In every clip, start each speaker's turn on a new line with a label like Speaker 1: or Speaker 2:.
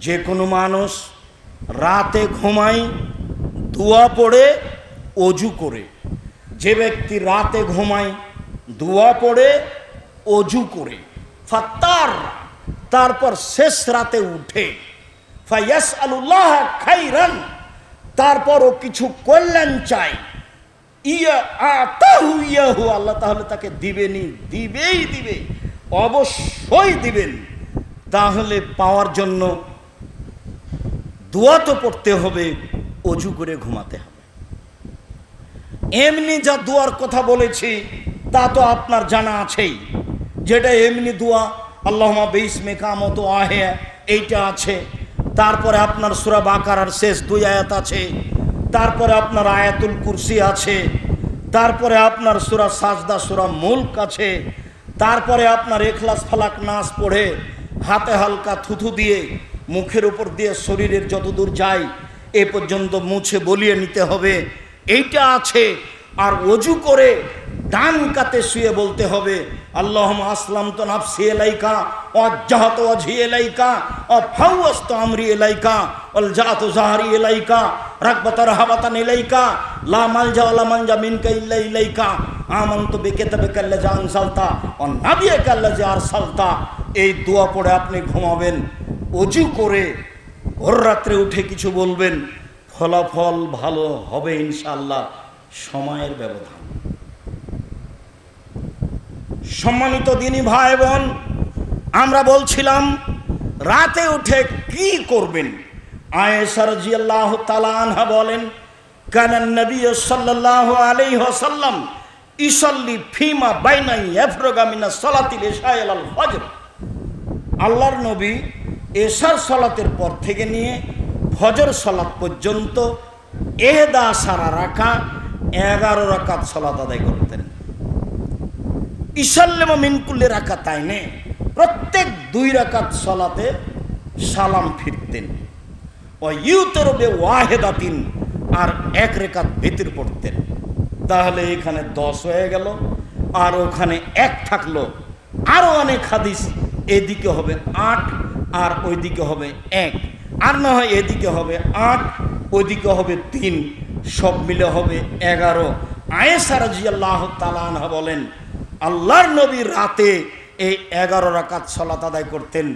Speaker 1: যে কোনো মানুষ রাতে ঘুমায় দোয়া পড়ে অজু করে, যে ব্যক্তি রাতে ঘুমায় দোয়া পড়ে অজু করে, ফাত্তার তারপর শেষ রাতে উঠে, ফায়াসআলুল্লাহ খাইরান তারপরও কিছু কল্যাণ চাই, ইয়া আতাহু ইয়াহু আল্লাহ তাহলে তাকে দিবেনই, দিবেই দিবে, অবশ্যই দিবেন। তাহলে পাওয়ার জন্য দোয়া তো পড়তে হবে, অজু করে ঘুমাতে হবে। এমনি যা দোয়ার কথা বলেছি তা তো আপনার জানা আছেই, যেটা এমনি দোয়া আল্লাহুম্মা বিসমি কামতু আহে এইটা আছে, তারপরে আপনার সূরা বাকারার শেষ 2 আয়াত আছে, তারপরে আপনার আয়াতুল কুরসি আছে, তারপরে আপনার সূরা সাজদা সূরা মুলক আছে, তারপরে আপনার ইখলাস ফালাক নাস পড়ে হাতে হালকা থুথু দিয়ে মুখের উপর দিয়ে শরীরের যতদূর যায় এ পর্যন্ত মুছে বলিয়ে নিতে হবে, এইটা আছে। আর অজু করে ডান কাতে শুয়ে বলতে হবে আল্লাহুম্মা আসলামতু নাফসি ইলাইকা ওয়াজ্জাহতু ওয়াজহি ইলাইকা ওয়া ফাওয়াজতু আমরি ইলাইকা ওয়ালজাতু যাহরি ইলাইকা রাগবাতার রাহাবাতান ইলাইকা লা মালজা ওয়া লা মানজা মিনকা ইল্লা ইলাইকা আমানতু বিকিতাবিকা আল্লাযী আনসালতা ওয়া নাবিয়্যিকা আল্লাযী আরসালতা। এই দোয়া পড়ে আপনি ঘুমাবেন। অজু করে ভোর রাত্রে উঠে কিছু বলবেন, ফলাফল ভালো হবে ইনশাআল্লাহ। সময়ের ব্যবধান। সম্মানিত দিনী ভাই বোন, আমরা বলছিলাম রাতে উঠে কি করবেন। আয়েশা রাদিয়াল্লাহু তাআলা আনহা বলেন, কানা নবী সাল্লাল্লাহু আলাইহি ওয়াসাল্লাম ইসাল্লি ফিমা বাইনা ইয়াফরগা মিনাস সালাতিল ইশা ইলাল ফজর। আল্লাহর নবী এশার সালাতের পর থেকে নিয়ে ফজর সালাত পর্যন্ত 11 রাকাত 11 রাকাত সালাত আদায় করতেন। ইসাল্লামু মিন কুল্লি রাকাতাইনে প্রত্যেক 2 রাকাত সালাতে সালাম ফিরতেন। ও ইউতরু বিওয়াহিদাতিন আর 1 রাকাত ভিতর পড়তেন। তাহলে এখানে 10 হয়ে গেল, আর ওখানে 1 থাকলো। আরো অনেক হাদিস, এদিকে হবে 8 আর ওইদিকে হবে 1, আর না হয় এদিকে হবে 8 ওইদিকে হবে 3, সব মিলে হবে 11। আয়েশা রাদিয়াল্লাহু তাআলা আনহা বলেন, আল্লাহর নবী রাতে এই 11 রাকাত সালাত আদায় করতেন।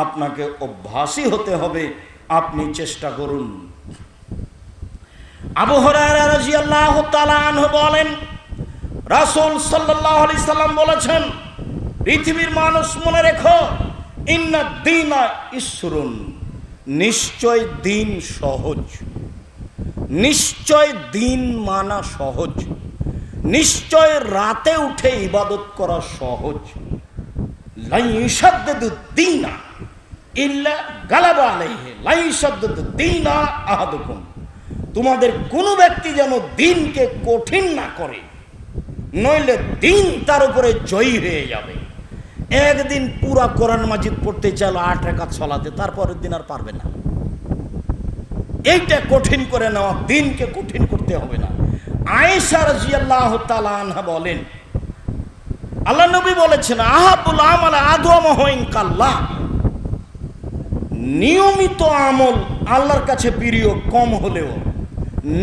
Speaker 1: আপনাকে অভ্যাসী হতে হবে, আপনি চেষ্টা করুন। আবু হুরায়রা রাদিয়াল্লাহু তাআলা আনহু বলেন, রাসূল সাল্লাল্লাহু আলাইহি সাল্লাম বলেছেন, পৃথিবীর মানুষ মনে রেখো, ইন্না দীনা ইসরুন, নিশ্চয় দিন সহজ, নিশ্চয় দিন মানা সহজ, নিশ্চয় রাতে উঠে ইবাদত করা সহজ। লা ইশাদ্দু দীনা ইল্লা গালাবা আলাইহি, লা ইশাদ্দু দীনা আহাদুকুম, তোমাদের কোনো ব্যক্তি যেন দিনকে কঠিন না করে, নইলে দিন তার উপরে জয়ী হয়ে যাবে। একদিন পুরা কোরআন মাজিদ পড়তে চাইল 8 রাকাত সালাতে, তারপরের দিন আর পারবে না। এইটা কঠিন করে নেওয়া, দিনকে কঠিন করতে হবে না। আয়েশা রাদিয়াল্লাহু তাআলা আনহা বলেন, আল্লাহ নবী বলেছেন, আহাবুল আমাল আদওয়ামুহু ইনকাল্লাহ, নিয়মিত আমল আল্লাহর কাছে প্রিয় কম হলেও,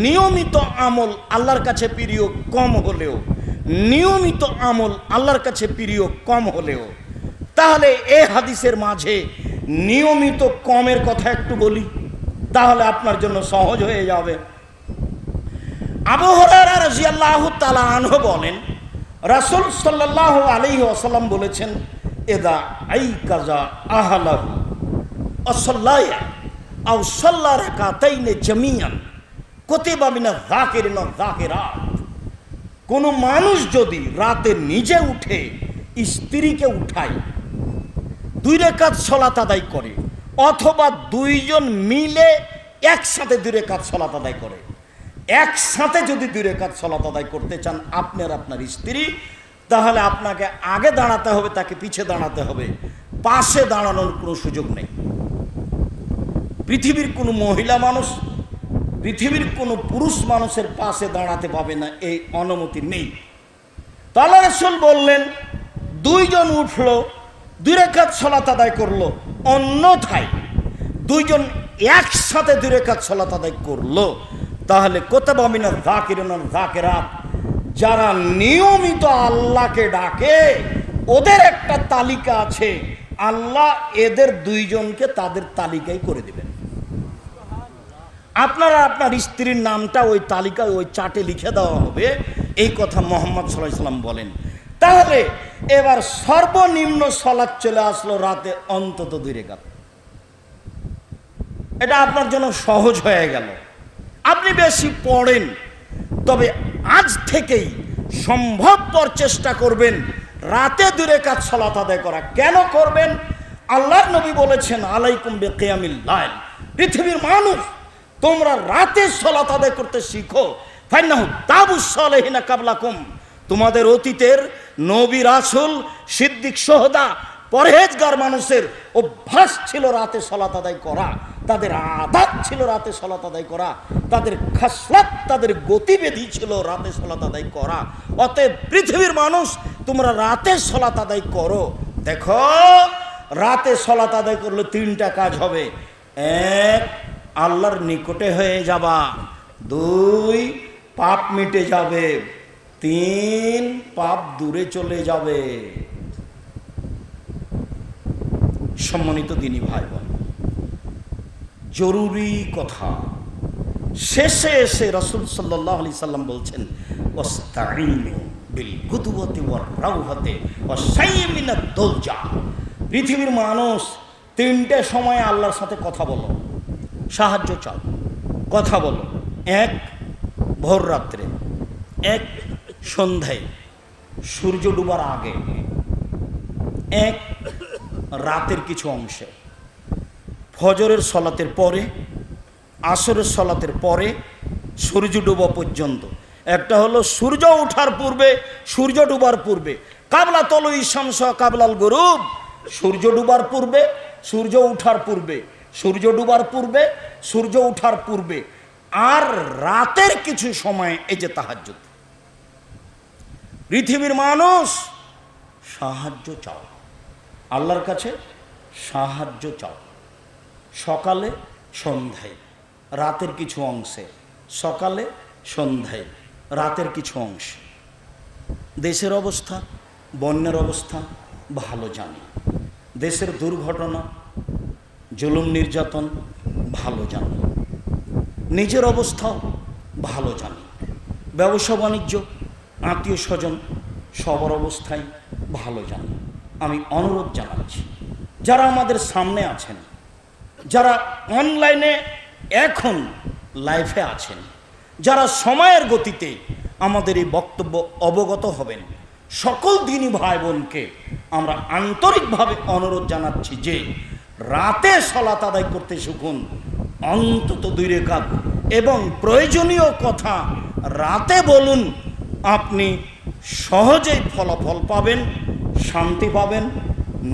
Speaker 1: নিয়মিত আমল আল্লাহর কাছে প্রিয় কম হলেও, নিয়মিত আমল আল্লাহর কাছে প্রিয় কম হলেও। তাহলে এই হাদিসের মাঝে নিয়মিত কমের কথা একটু বলি, তাহলে আপনার জন্য সহজ হয়ে যাবে। আবু হুরায়রা রাদিয়াল্লাহু তাআলা আনহু বলেন, রাসূল সাল্লাল্লাহু আলাইহি ওয়াসাল্লাম বলেছেন, ইদা আইকাজা আহলাহু আসাল্লায়া আও সাল্লা রাকাতাইনে জামিয়ান কুতিবা মিনাজ যাকিরিন ওয়াজ যাকিরাত। কোনো মানুষ যদি রাতে নিজে উঠে স্ত্রীকে উঠায় 2 রাকাত সালাত আদায় করে, অথবা 2 জন মিলে একসাথে 2 রাকাত সালাত আদায় করে, একসাথে যদি 2 রাকাত সালাত আদায় করতে চান আপনি আর আপনার স্ত্রী, তাহলে আপনাকে আগে দাঁড়াতে হবে, তাকে পিছে দাঁড়াতে হবে, পাশে দাঁড়ানোর কোনো সুযোগ নেই। পৃথিবীর কোনো মহিলা মানুষ, পৃথিবীর কোনো পুরুষ মানুষের পাশে দাঁড়াতে পাবে না, এই অনুমতি নেই। তাআলা রাসূল বললেন, 2 জন উঠলো 2 রাকাত সালাত আদায় করলো, অন্যথায় দুইজন একসাথে 2 রাকাত সালাত আদায় করলো, তাহলে কুতিবা মিনাল যাকিরিন ওয়াল যাকিরাত, যারা নিয়মিত আল্লাহকে ডাকে ওদের একটা তালিকা আছে, আল্লাহ এদের 2 জনকে তাদের তালিকায় করে দিবেন। আপনারা আপনার স্ত্রীর নামটা ওই তালিকায় ওই চার্টে লিখে দেওয়া হবে, এই কথা মুহাম্মদ সাল্লাল্লাহু আলাইহি ওয়াসাল্লাম বলেন। তাহলে এবার সর্বনিম্ন সালাত চলে আসলো রাতে অন্তত 2 রাকাত। এটা আপনার জন্য সহজ হয়ে গেল, আপনি বেশি পড়েন। তবে আজ থেকেই সম্ভবপর চেষ্টা করবেন রাতে 2 রাকাত সালাত আদায় করা। কেন করবেন? আল্লাহর নবী বলেছেন আলাইকুম বিকিয়ামিল লাইল, পৃথিবীর মানুষ তোমরা রাতে সালাত আদায় করতে শিখো। ফাইন্নাহু তাবুস সালিহিনা কাবলাকুম, তোমাদের অতীতের নবী রাসূল সিদ্দিক শুহাদা পরহেজগার মানুষের অভ্যাস ছিল রাতে সালাত আদায় করা, তাদের আদত ছিল রাতে সালাত আদায় করা, তাদের খাসলাত তাদের গতিবিধি ছিল রাতে সালাত আদায় করা। অতএব পৃথিবীর মানুষ তোমরা রাতে সালাত আদায় করো। দেখো রাতে সালাত আদায় করলে 3টা কাজ হবে। 1, আল্লাহর নিকটে হয়ে যাবা। 2, পাপ মিটে যাবে। 3, পাপ দূরে চলে যাবে। সম্মানিত দিনী ভাই বোন, জরুরি কথা, শেষে এসে রাসূল সাল্লাল্লাহু আলাইহি সাল্লাম বলছেন ওয়াস্তাঈনু বিল গুদওয়াতি ওয়ার রাওহাতি ওয়াশাইয়্যিন মিনাদ দুলজা। পৃথিবীর মানুষ 3টে সময়ে আল্লাহর সাথে কথা বলো, সাহায্য চাও, কথা বলো। 1, ভোর রাত্রে। 1, সন্ধ্যায় সূর্য ডুবার আগে। 1, রাতের কিছু অংশে, ফজরের সলাতের পরে, আসরের সলাতের পরে, সূর্য ডুবা পর্যন্ত। একটা হলো সূর্য ওঠার পূর্বে, সূর্য ডুবার পূর্বে, কাবলা তলুই শামস কাবলাল গুরুব, সূর্য ডুবার পূর্বে, সূর্য ওঠার পূর্বে, সূর্য ডুবার পূর্বে, সূর্য ওঠার পূর্বে, আর রাতের কিছু সময়, এই যে তাহাজ্জুদ। পৃথিবীর মানুষ সাহায্য চাও, আল্লাহর কাছে সাহায্য চাও। সকালে সন্ধ্যায় রাতের কিছু অংশে, সকালে সন্ধ্যায় রাতের কিছু অংশে। দেশের অবস্থা, বন্যার অবস্থা ভালো জানি, দেশের দুর্ঘটনা, জুলুম নির্যাতন ভালো জানি, নিজের অবস্থাও ভালো জানি, ব্যবসা বাণিজ্য, আত্মীয় স্বজন সবার অবস্থায় ভালো জানি। আমি অনুরোধ জানাচ্ছি যারা আমাদের সামনে আছেন, যারা অনলাইনে এখন লাইভে আছেন, যারা সময়ের গতিতে আমাদের এই বক্তব্য অবগত হবেন, সকল দিনী ভাই বোনকে আমরা আন্তরিকভাবে অনুরোধ জানাচ্ছি যে রাতে সালাত আদায় করতে শিখুন, অন্তত 2 রাকাত, এবং প্রয়োজনীয় কথা রাতে বলুন। আপনি সহজেই ফলাফল পাবেন, শান্তি পাবেন,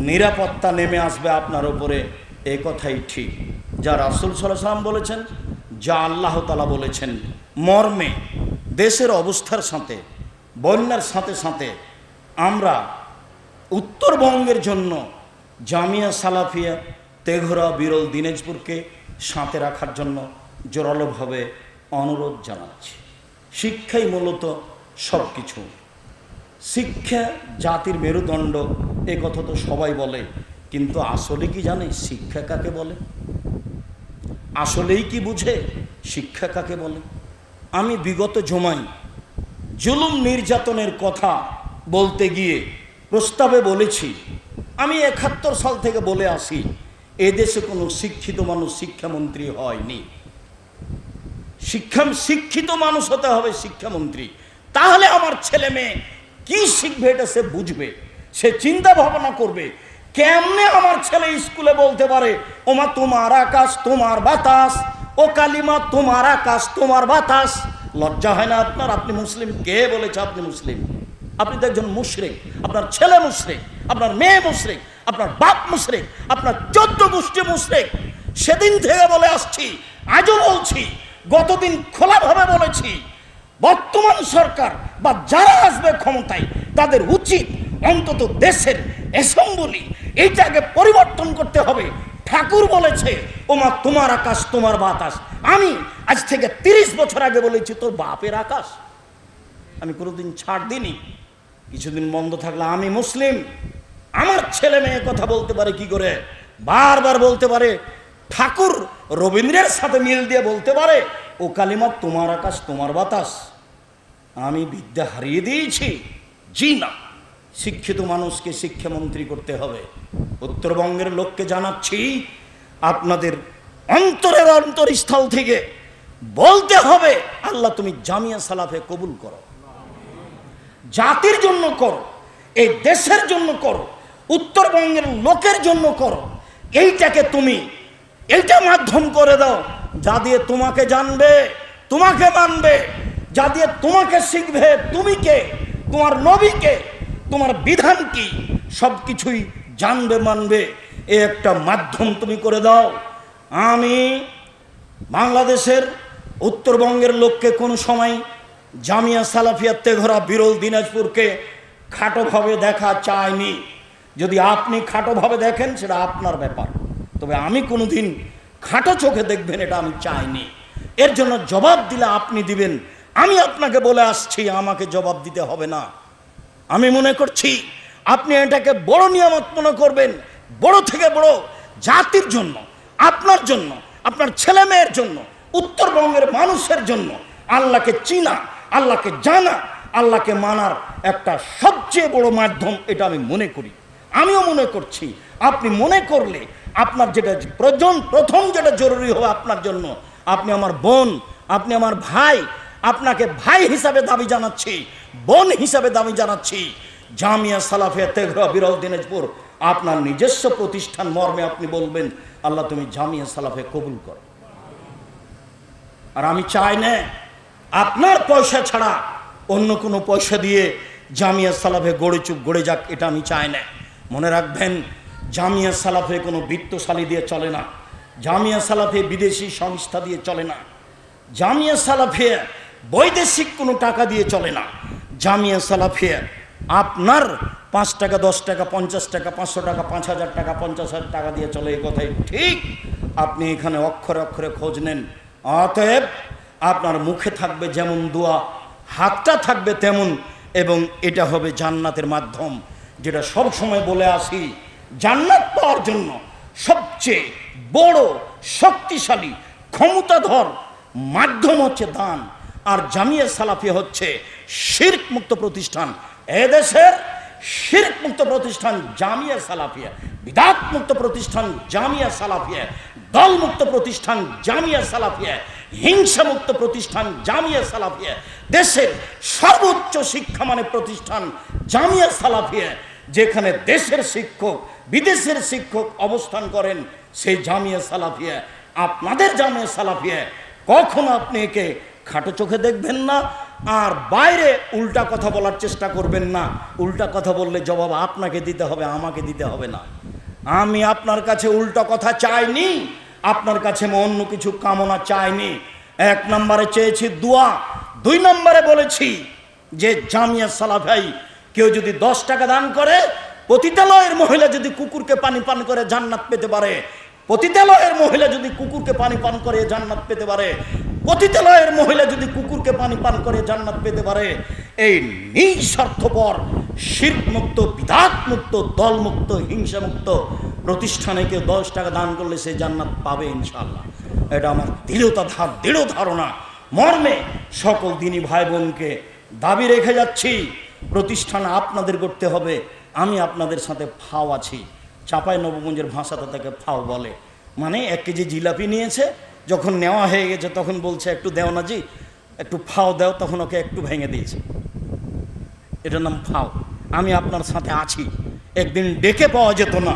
Speaker 1: নিরাপত্তা নেমে আসবে আপনার উপরে। এই কথাই ঠিক, যা রাসূল সাল্লাল্লাহু আলাইহি ওয়াসাল্লাম বলেছেন, যা আল্লাহ তাআলা বলেছেন মর্মে। দেশের অবস্থার সাথে, বন্যার সাথে সাথে আমরা উত্তরবঙ্গের জন্য জামিয়া সালাফিয়া তেঘরা বিরল দিনাজপুরকে সাথে রাখার জন্য জোরালোভাবে অনুরোধ জানাচ্ছি। শিক্ষাই মূলত সব কিছু। শিক্ষা জাতির মেরুদণ্ড, এ কথা তো সবাই বলে, কিন্তু আসলে কি জানে শিক্ষা কাকে বলে? আসলেই কি বুঝে শিক্ষা কাকে বলে? আমি বিগত জমায় জুলুম নির্যাতনের কথা বলতে গিয়ে প্রস্তাবে বলেছি, আমি 71 সাল থেকে বলে আসি, এদেশে কোনো শিক্ষিত মানুষ শিক্ষামন্ত্রী হয়নি। শিক্ষিত মানুষ হতে হবে শিক্ষামন্ত্রী, তাহলে আমার ছেলে মেয়ে কি শিখবে এটা সে বুঝবে, সে চিন্তা ভাবনা করবে। কেমনে আমার ছেলে স্কুলে বলতে পারে ওমা তোমার আকাশ তোমার বাতাস, ও কালিমা তোমার আকাশ তোমার বাতাস? লজ্জা হয় না আপনার? আপনি মুসলিম, কে বলেছে আপনি মুসলিম? আপনি তো একজন মুশরিক, আপনার ছেলে মুশরিক, আপনার মেয়ে মুশরিক, আপনার বাপ মুশরিক, আপনার 14 গোষ্ঠী মুশরিক। সেদিন থেকে বলে আসছি, আজও বলছি, গতদিন খোলাভাবে বলেছি, বর্তমান সরকার বা যারা আসবে ক্ষমতায় তাদের উচিত অন্তত দেশের অ্যাসেম্বলি এইটাকে পরিবর্তন করতে হবে। ঠাকুর বলেছে ওমা তোমার আকাশ তোমার বাতাস। আমি আজ থেকে 30 বছর আগে বলেছি তোর বাপের আকাশ। আমি কোনোদিন ছাড় দিইনি। কিছুদিন বন্ধ থাকলে আমি মুসলিম, আমার ছেলে মেয়ে কথা বলতে পারে কি করে, বারবার বলতে পারে, ঠাকুর রবীন্দ্রের সাথে মিল দিয়ে বলতে পারে ও কালিমা তোমার আকাশ তোমার বাতাস। আমি বিদ্যা হারিয়ে দিয়েছি? জি না। শিক্ষিত মানুষকে শিক্ষামন্ত্রী করতে হবে। উত্তরবঙ্গের লোককে জানাচ্ছি, আপনাদের অন্তরের অন্তরস্থল থেকে বলতে হবে আল্লাহ তুমি জামিয়া সালাফে কবুল করো, জাতির জন্য করো, এই দেশের জন্য করো, উত্তরবঙ্গের লোকের জন্য করো। এইটাকে তুমি এইটা মাধ্যম করে দাও যা দিয়ে তোমাকে জানবে, তোমাকে মানবে, যা দিয়ে তোমাকে শিখবে তুমি কে, তোমার নবীকে, তোমার বিধান কি, সব কিছুই জানবে মানবে। এই একটা মাধ্যম তুমি করে দাও। আমি বাংলাদেশের উত্তরবঙ্গের লোককে কোনো সময় জামিয়া সালাফিয়ার তেঘরা বিরল দিনাজপুরকে খাটোভাবে দেখা চাইনি। যদি আপনি খাটোভাবে দেখেন সেটা আপনার ব্যাপার, তবে আমি কোনোদিন খাটো চোখে দেখবেন এটা আমি চাইনি। এর জন্য জবাব দিলে আপনি দিবেন, আমি আপনাকে বলে আসছি আমাকে জবাব দিতে হবে না। আমি মনে করছি আপনি এটাকে বড় নিয়ামত মনে করবেন, বড় থেকে বড় জাতির জন্য, আপনার জন্য, আপনার ছেলে মেয়ের জন্য, উত্তরবঙ্গের মানুষের জন্য। আল্লাহকে চিনা, আল্লাহকে জানা, আল্লাহকে মানার একটা সবচেয়ে বড় মাধ্যম এটা আমি মনে করি। আমিও মনে করছি আপনি মনে করলে আপনার যেটা প্রথম যেটা জরুরি হবে আপনার জন্য, আপনি আমার বোন, আপনি আমার ভাই, আপনাকে ভাই হিসাবে দাবি জানাচ্ছি, বোন হিসাবে দাবি জানাচ্ছি, জামিয়া সালাফিয়া তেঘরা বিরল দিনাজপুর আপনার নিজস্ব প্রতিষ্ঠান মর্মে আপনি বলবেন আল্লাহ তুমি জামিয়া সালাফে কবুল করো। আর আমি চাই না আপনার পয়সা ছাড়া অন্য কোনো পয়সা দিয়ে জামিয়া সালাফে গড়ে যাক, এটা আমি চাই না। মনে রাখবেন জামিয়া সালাফে কোনো বিত্তশালী দিয়ে চলে না, জামিয়া সালাফে বিদেশি সংস্থা দিয়ে চলে না, জামিয়া সালাফে বৈদেশিক কোনো টাকা দিয়ে চলে না। জামিয়া সালাফে আপনার 5 টাকা 10 টাকা 50 টাকা 500 টাকা 5000 টাকা 50,000 টাকা দিয়ে চলে, এই কথাই ঠিক। আপনি এখানে অক্ষরে অক্ষরে খোঁজ নেন। অতএব আপনার মুখে থাকবে যেমন দোয়া, হাতটা থাকবে তেমন, এবং এটা হবে জান্নাতের মাধ্যম। যেটা সব সময় বলে আসি, জান্নাত পাওয়ার জন্য সবচেয়ে বড় শক্তিশালী ক্ষমতাধর মাধ্যম হচ্ছে দান। আর জামিয়া সালাফিয়া হচ্ছে শিরক মুক্ত প্রতিষ্ঠান। এদেশের শিরক মুক্ত প্রতিষ্ঠান জামিয়া সালাফিয়া, বিদআত মুক্ত প্রতিষ্ঠান জামিয়া সালাফিয়া, দল মুক্ত প্রতিষ্ঠান জামিয়া সালাফিয়া, হিংসা মুক্ত প্রতিষ্ঠান জামিয়া সালাফিয়া, দেশের সর্বোচ্চ শিক্ষা মানে প্রতিষ্ঠান জামিয়া সালাফিয়া। যেখানে দেশের শিক্ষক বিদেশের শিক্ষক অবস্থান করেন সেই জামিয়া সালাফিয়া আপনাদের জামিয়া সালাফিয়া। কখনো আপনি একে খাটো চোখে দেখবেন না, আর বাইরে উল্টা কথা বলার চেষ্টা করবেন না। উল্টা কথা বললে জবাব আপনাকে দিতে হবে, আমাকে দিতে হবে না। আমি আপনার কাছে উল্টা কথা চাইনি, আপনার কাছে আমি অন্য কিছু কামনা চাইনি। 1 নম্বরে চেয়েছি দোয়া, 2 নম্বরে বলেছি যে জামিয়া সালাফাই কেউ যদি 10 টাকা দান করে, পতিতালয়ের মহিলা যদি কুকুরকে পানি পান করে জান্নাত পেতে পারে, পতিতালয়ের মহিলা যদি কুকুরকে পানি পান করে জান্নাত পেতে পারে, পতিতালয়ের মহিলা যদি কুকুরকে পানি পান করে জান্নাত পেতে পারে, এই নিঃস্বার্থপর শিরক মুক্ত বিদআত মুক্ত দল মুক্ত হিংসা মুক্ত প্রতিষ্ঠানে কেউ 10 টাকা দান করলে সে জান্নাত পাবে ইনশাআল্লাহ। এটা আমার দৃঢ় ধারণা মর্মে সকল দিনী ভাই বোনকে দাবি রেখে যাচ্ছি। প্রতিষ্ঠান আপনাদের করতে হবে, আমি আপনাদের সাথে ফাও আছি। চাঁপাই নবগঞ্জের ভাষাতে তাকে ফাও বলে, মানে 1 কেজি জিলাপি নিয়েছে, যখন নেওয়া হয়ে গেছে তখন বলছে একটু দেও না জি, একটু ফাও দাও, তখন ওকে একটু ভেঙে দিয়েছে, এটার নাম ফাও। আমি আপনার সাথে আছি, একদিন ডেকে পাওয়া যেত না,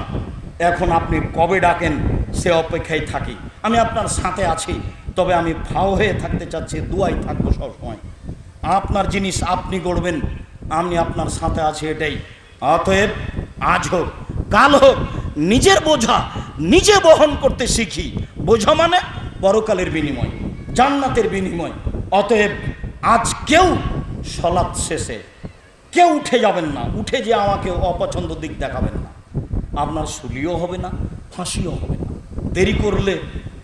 Speaker 1: এখন আপনি কবে ডাকেন সে অপেক্ষায় থাকি। আমি আপনার সাথে আছি, তবে আমি ফাও হয়ে থাকতে চাচ্ছি, দুয়াই থাকবো সবসময়। আপনার জিনিস আপনি গড়বেন, আমি আপনার সাথে আছি, এটাই। অতএব আজ হোক কাল হোক নিজের বোঝা নিজে বহন করতে শিখি। বোঝা মানে পরকালের বিনিময়, জান্নাতের বিনিময়। অতএব আজ কেউ সলাৎ শেষে কেউ উঠে যাবেন না, উঠে যে আমাকে অপছন্দ দিক দেখাবেন না। আপনার সুলিও হবে না, ফাঁসিও হবে না। দেরি করলে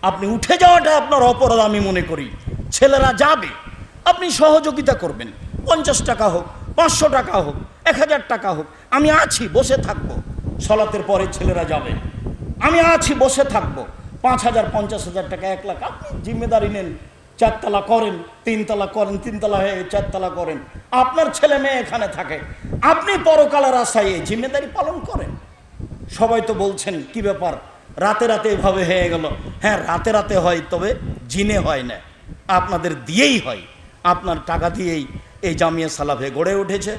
Speaker 1: আপনি উঠে যাওয়াটা আপনার অপরাধ আমি মনে করি। ছেলেরা যাবে, আপনি সহযোগিতা করবেন, 50 টাকা হোক, 500 টাকা হোক, 1000 টাকা হোক, আমি আছি, বসে থাকবো। সলাতের পরে ছেলেরা যাবে, আমি আছি, বসে থাকবো। 5000, 50,000 টাকা, 1 লাখ আপনি জিম্মেদারি নেন। 4 তলা করেন, 3 তলা করেন, 3 তলা হয়ে 4 তলা করেন, আপনার ছেলে মেয়ে এখানে থাকে, আপনি পরকালের আশায় এই জিম্মেদারি পালন করেন। সবাই তো বলছেন কি ব্যাপার, রাতে রাতে এভাবে হয়ে গেল। হ্যাঁ, রাতে রাতে হয়, তবে জিনে হয় না, আপনাদের দিয়েই হয়, আপনার টাকা দিয়েই এই জামিয়া সালাফে গড়ে উঠেছে,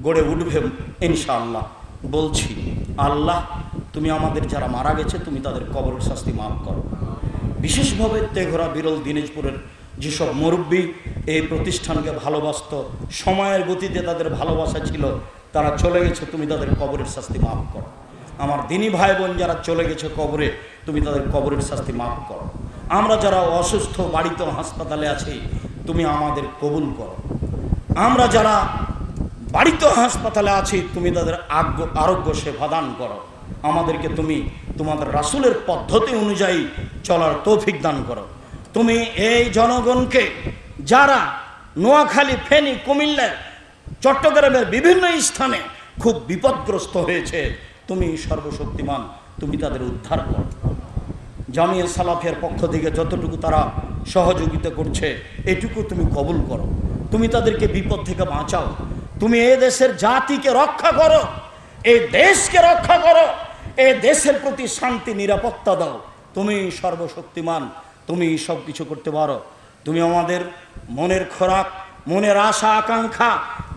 Speaker 1: গড়ে উঠবে ইনশাআল্লাহ। বলছি, আল্লাহ তুমি আমাদের যারা মারা গেছে তুমি তাদের কবরের শাস্তি মাফ করো। বিশেষভাবে তেঘরা, বিরল, দিনাজপুরের যেসব মুরব্বী এই প্রতিষ্ঠানকে ভালোবাসত, সময়ের গতিতে তাদের ভালোবাসা ছিল, তারা চলে গেছে, তুমি তাদের কবরের শাস্তি মাফ করো। আমার দিনী ভাই বোন যারা চলে গেছে কবরে, তুমি তাদের কবরের শাস্তি মাফ করো। আমরা যারা অসুস্থ, বাড়িতে হাসপাতালে আছি, তুমি আমাদের কবুল করো। আমরা যারা বাড়িতে হাসপাতালে আছি, তুমি তাদের আরোগ্য সেবা দান করো। আমাদেরকে তুমি তোমাদের রাসূলের পদ্ধতি অনুযায়ী চলার তৌফিক দান করো। তুমি এই জনগণকে যারা নোয়াখালী, ফেনী, কুমিল্লা, চট্টগ্রামের বিভিন্ন স্থানে খুব বিপদগ্রস্ত হয়েছে, তুমি সর্বশক্তিমান, তুমি তাদের উদ্ধার করো। জামিয়া সালাফের পক্ষ থেকে যতটুকু তারা সহযোগিতা করছে, এটুকু তুমি কবুল করো। তুমি তাদেরকে বিপদ থেকে বাঁচাও। তুমি এই দেশের জাতিকে রক্ষা করো, এই দেশকে রক্ষা করো, এই দেশের প্রতি শান্তি, নিরাপত্তা দাও। তুমি সর্বশক্তিমান, তুমি সব কিছু করতে পারো। তুমি আমাদের মনের খোরাক, মনের আশা আকাঙ্ক্ষা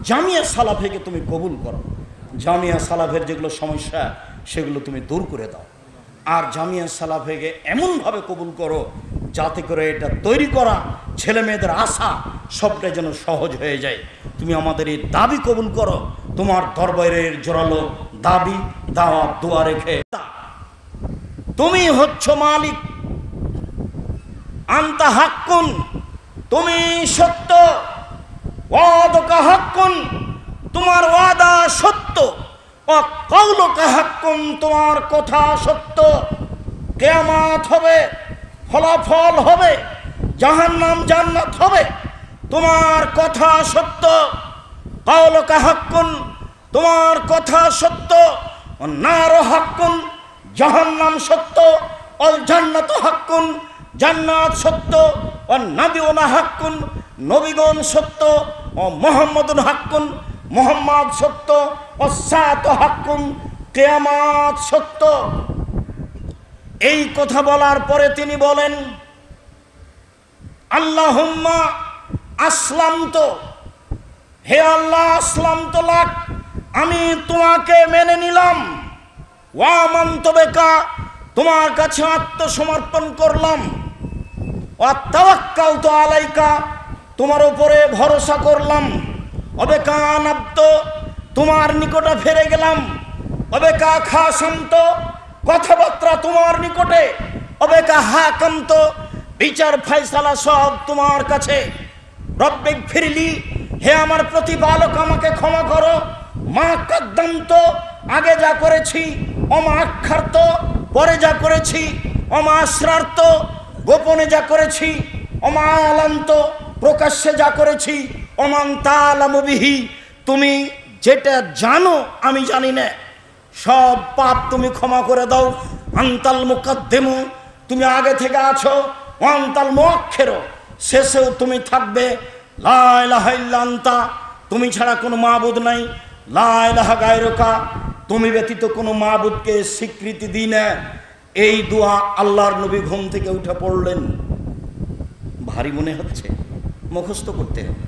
Speaker 1: জামিয়া সালাফেকে তুমি কবুল করো। জামিয়া সালাফের যেগুলো সমস্যা সেগুলো তুমি দূর করে দাও। আর জামিয়া সালাফেকে এমনভাবে কবুল করো যাতে করে এটা তৈরি করা ছেলে মেয়েদের আশা সবটাই যেন সহজ হয়ে যায়। তুমি আমাদের এই দাবি কবুল করো, তোমার দরবারের জোরালো দাবি, দাওয়াত, দোয়া রেখে। তুমি হচ্ছ মালিক, আনতা হাক্কুন, তুমি সত্য, ওয়াদাকা হাক্কুন, তোমার ওয়াদা সত্য, ও কওলুকা হাক্কুন, তোমার কথা সত্য। কিয়ামত হবে, ফলাফল হবে, জাহান্নাম জান্নাত হবে, তোমার কথা সত্য। কওলুকা হাক্কুন, তোমার কথা সত্য, ও নার হাক্কুন, জাহান্নাম সত্য, অল জান্নাতু হাক্কুন, জান্নাত সত্য, ও নাবিউনা হাক্কুন, নবীগণ সত্য, ও মুহাম্মাদুন হাক্কুন, মুহাম্মদ সত্য, ও সাত হাক্কুন, কিয়ামত সত্য। এই কথা বলার পরে তিনি বলেন, আল্লাহুম্মা আসলামতু, হে আল্লাহ আসলামতু লাক, আমি তোমাকে মেনে নিলাম। ওয়া আমানতু বিকা, তোমার কাছে আত্মসমর্পণ করলাম। ওয়া তাওয়াক্কালতু আলাইকা, তোমার উপরে ভরসা করলাম। অবেকা নাবত, তোমার নিকটে ফিরে গেলাম। অবেকা খাসান্ত, কথাবার্তা তোমার নিকটে। অবেকা হাকান্ত, বিচার ফয়সালা সব তোমার কাছে। রব্বিক ফিরলি, হে আমার প্রতিপালক আমাকে ক্ষমা করো। মা কদ্দান্ত, আগে যা করেছি, অমা আক্ষার্ত, পরে যা করেছি, অমা আশ্রার্ত, গোপনে যা করেছি, অমা আলান্ত, প্রকাশ্যে যা করেছি, অমান তালামুবিহি, তুমি যেটা জানো আমি জানি না, সব পাপ তুমি ক্ষমা করে দাও। আনতাল মুকাদ্দিমু, তুমি আগে থেকে আছো। আনতাল মুআক্খিরু, শেষেও তুমি থাকবে। লা ইলাহা ইল্লা আনতা, তুমি ছাড়া কোনো মাবুদ নাই। লা ইলাহা গায়রুকা, তুমি ব্যতীত কোনো মাবুদকে স্বীকৃতি দিই না। এই দোয়া আল্লাহর নবী ঘুম থেকে উঠে পড়লেন। ভারী মনে হচ্ছে, মুখস্থ করতে হবে।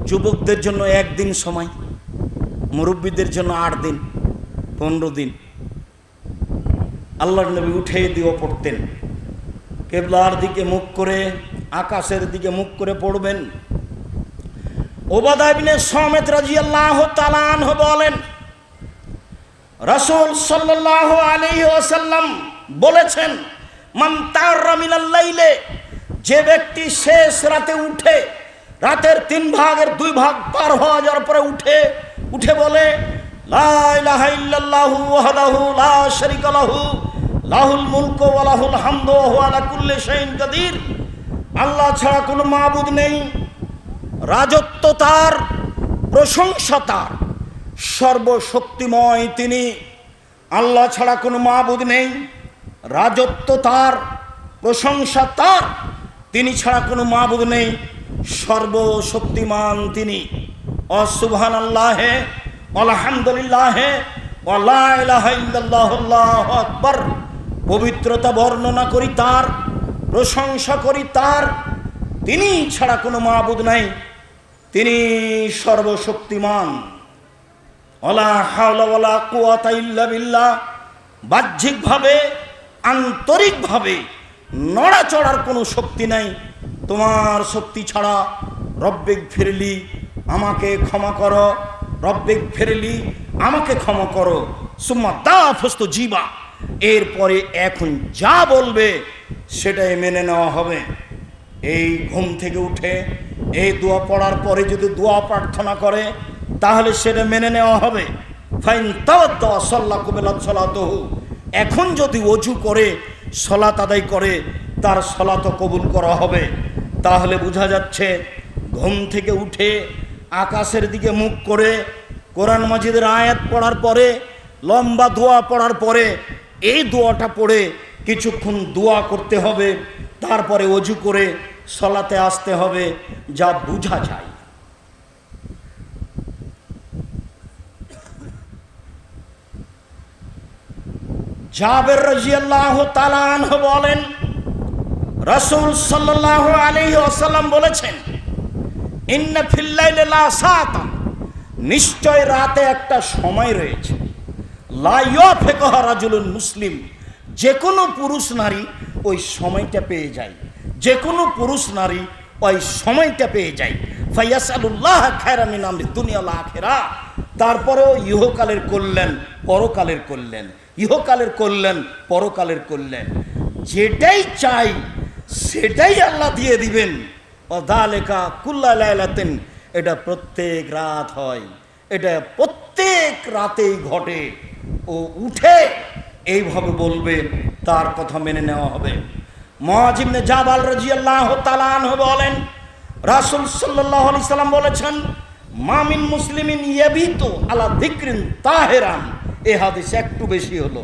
Speaker 1: যুবকদের জন্য 1 দিন সময়, মুরব্বীদের জন্য 8 দিন, 15 দিন। আল্লাহর নবী উঠে দিও পড়তেন, কেবলার দিকে মুখ করে, আকাশের দিকে মুখ করে পড়বেন। উবাদা ইবনে সামিত রাদিয়াল্লাহু তাআলা আনহু বলেন, রাসূল সাল্লাল্লাহু আলাইহি ওয়াসাল্লাম বলেছেন, মান তাররা মিনাল লাইলে, যে ব্যক্তি শেষ রাতে উঠে, রাতের 3 ভাগের 2 ভাগ পার হওয়া যাওয়ার পরে উঠে বলে, লা ইলাহা ইল্লাল্লাহু ওয়াহদাহু লা শারীকা লাহু লাহুল মুলকু ওয়া লাহুল হামদু ওয়া হুয়া আলা কুল্লি শাইইন কাদির। আল্লাহ ছাড়া কোনো মাবুদ নেই, রাজত্ব তার, প্রশংসা তার, সর্বশক্তিময় তিনি। আল্লাহ ছাড়া কোনো মাবুদ নেই, রাজত্ব তার, প্রশংসা তার, তিনি ছাড়া কোনো মাবুদ নেই, সর্বশক্তিমান তিনি। সুবহানাল্লাহে আলহামদুলিল্লাহে ওয়া লা ইলাহা ইল্লাল্লাহু আল্লাহু আকবার। পবিত্রতা বর্ণনা করি তার, প্রশংসা করি তার, তিনি ছাড়া কোনো মাবুদ নাই, তিনি সর্বশক্তিমান। ওয়ালা হাওলা ওয়ালা কুওয়াতা ইল্লা বিল্লাহ। বাহ্যিকভাবে, আন্তরিকভাবে নড়াচড়ার কোনো শক্তি নাই তোমার শক্তি ছাড়া। রব্বিক ফিরলি, আমাকে ক্ষমা করো, রব্বিক ফিরলি, আমাকে ক্ষমা করো। সুম্মা তাফাস্তু জিবা, এরপরে এখন যা বলবে সেটাই মেনে নেওয়া হবে। এই ঘুম থেকে উঠে এই দোয়া পড়ার পরে যদি দোয়া প্রার্থনা করে তাহলে সেটা মেনে নেওয়া হবে। ফাইন তাওয়াদ্দা সাল্লা কুবিলাত সালাতুহু, এখন যদি ওযু করে সালাত আদায় করে তার সালাত কবুল করা হবে। তাহলে বোঝা যাচ্ছে ঘুম থেকে উঠে আকাশের দিকে মুখ করে কোরআন মাজিদের আয়াত পড়ার পরে, লম্বা দোয়া পড়ার পরে এই দোয়াটা পড়ে কিছুক্ষণ দোয়া করতে হবে, তারপরে ওযু করে সালাতে আসতে হবে, যা বোঝা যায়। জাবের রাদিয়াল্লাহু তাআলা আনহু বলেন, রাসূল সাল্লাল্লাহু আলাইহি ওয়াসাল্লাম বলেছেন, ইন্না ফিল লাইলি লা সাআতান, নিশ্চয় রাতে একটা সময় রয়েছে, লা ইয়াফিকুহা রাজুলুন মুসলিম, যে কোনো পুরুষ নারী ওই সময়টা পেয়ে যায়, যে কোনো পুরুষ নারী ওই সময়টা পেয়ে যায়। ফায়াসআলুল্লাহ খায়রা মিন আমরি দুনিয়া ওয়াল আখিরাহ, তারপরেও ইহকালের কল্যাণ, পরকালের কল্যাণ, ইহকালের কল্যাণ, পরকালের কল্যাণ, যেটাই চাই সেটাই আল্লাহ দিয়ে দিবেন। ওয়াযালিকা কুল্লা লাইলাতিন, এটা প্রত্যেক রাত হয়, এটা প্রত্যেক রাতেই ঘটে। ও উঠে এইভাবে বলবে, তার কথা মেনে নেওয়া হবে। মুআয ইবনে জাবাল রাদিয়াল্লাহু তাআলা আনহু বলেন, রাসূল সাল্লাল্লাহু আলাইহি সাল্লাম বলেছেন, মামিন মুসলিমিন ইয়াবিতু আলা যিকরিন তাহিরান। এই হাদিস একটু বেশি হলো।